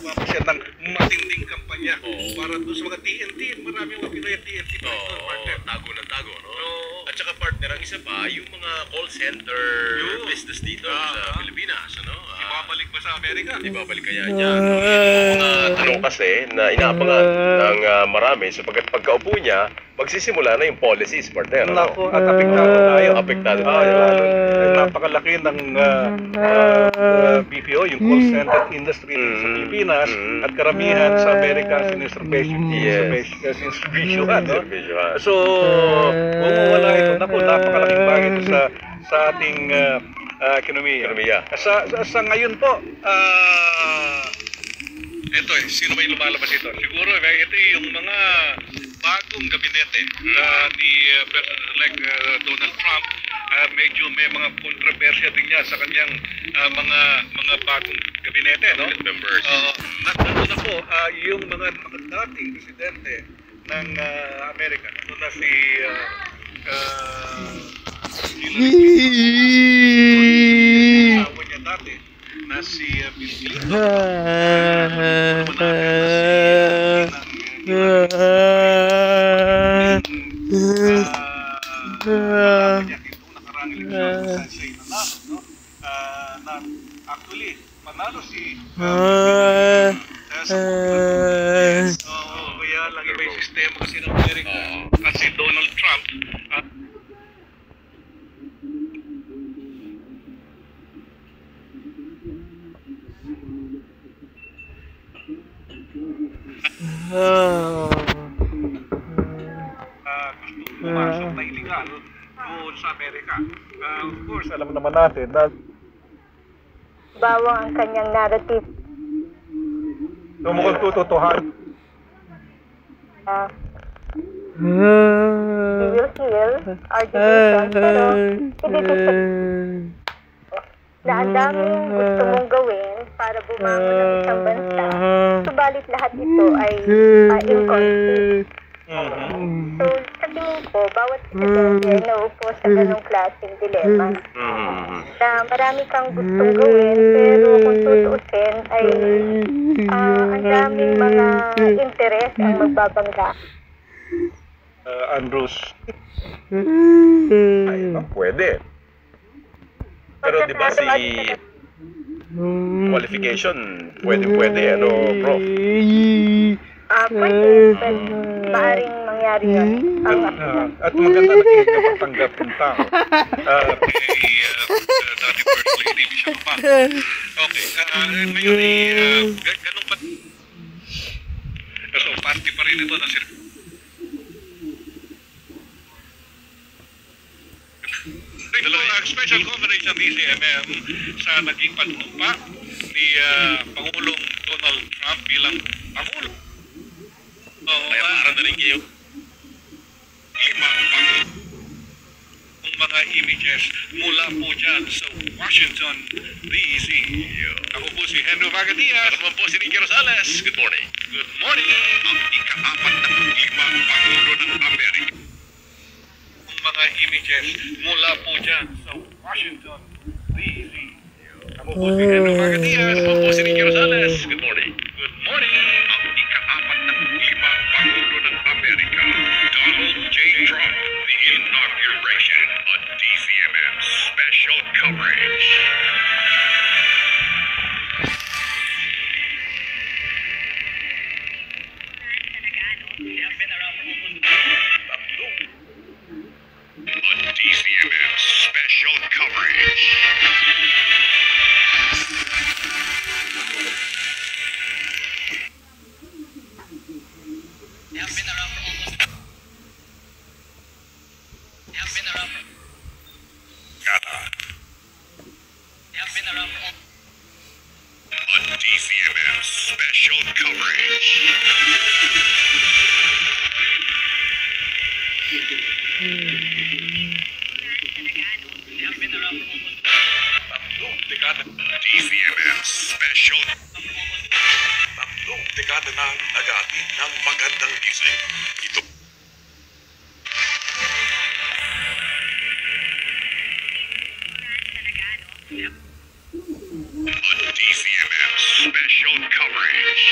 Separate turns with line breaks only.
gumagawa pa siya ng matinding kampanya para doon sa mga TNT. Maraming mga Pinoy at TNT pa rin doon, partner.
Tago na tago, no? At saka partner, ang isa pa, yung mga call center business dito sa Pilipinas, ano?
Ibabalik ba sa Amerika?
Ibabalik kaya dyan. Mga tanong kasi na inaabangan ng marami sapagkat pagkaupo niya, magsisimula na yung policies, partner.
Naku, at apektado tayo.
Apektado tayo.
Napakalaki ng BPO, yung call center industry sa Pilipinas, at karamihan sa Amerika sinuservisyohan. So, kung mawala ito, naku, napakalaking bagay ito sa ating ekonomiya. Sa ngayon po, ito sino may lumalabas ito? Siguro, ito yung mga bagong gabinete ni President-elect Donald Trump. Medyo may mga kontrobersya din niya sa kanyang mga bagong gabinete, no?
Members.
Nandun na po yung mga dating presidente ng Amerika. Nandun na si asawa niya dati na si Bill Clinton. Actually, panalo si kaya lang iba yung sistema kasi ng Amerika kasi Donald Trump gusto pumasok na illegal doon sa Amerika. Of course, alam naman natin na
bawang ang kanyang narrative.
mukhang tututuhan.
We will heal our division, pero hindi dito na ang daming gusto mong gawin para bumangon ng isang bansa, subalit lahat ito ay incomplete. So, sa tingin ko, bawat presidente ay naupo sa ganong klaseng dilema. Na marami kang gustong gawin, pero kung tutuusin ay ang daming mga interes ang magbabangga.
Andrews.
Ay, pwede. Pero di ba si qualification, pwede, ano, Prof?
Pwede, maaaring mangyari yun.
At maganda naging kapatanggap ng tao. Dati First Lady, Michelle Obama. Okay, ngayon ganun pa. So, party pa rin ito na sila. Special coverage ng DCMM sa naging panumpa ni Pangulong Donald Trump bilang Pangulo.
Kaya para na rin kayo.
Mga images mula po dyan sa Washington, D.C. Ako po si Henry Vagadias.
Ako naman po si Ricky Rosales. Good morning.
Good morning.
Ang ika-45 Pangulo ng Amerika.
Mga images mula po dyan sa Washington, D.C. Ako po si Henry Vagadias.
Ako po si Ricky Rosales. Good morning.
Good morning.
Ang ika-45 Pangulo ng Amerika, Donald J. Trump. The inauguration on DCMM special coverage. On DCMM special coverage. On DCMM special coverage. DCMM special. Tatlong dekada na nag-aatid ng magandang music. Ito.
DCMM special coverage.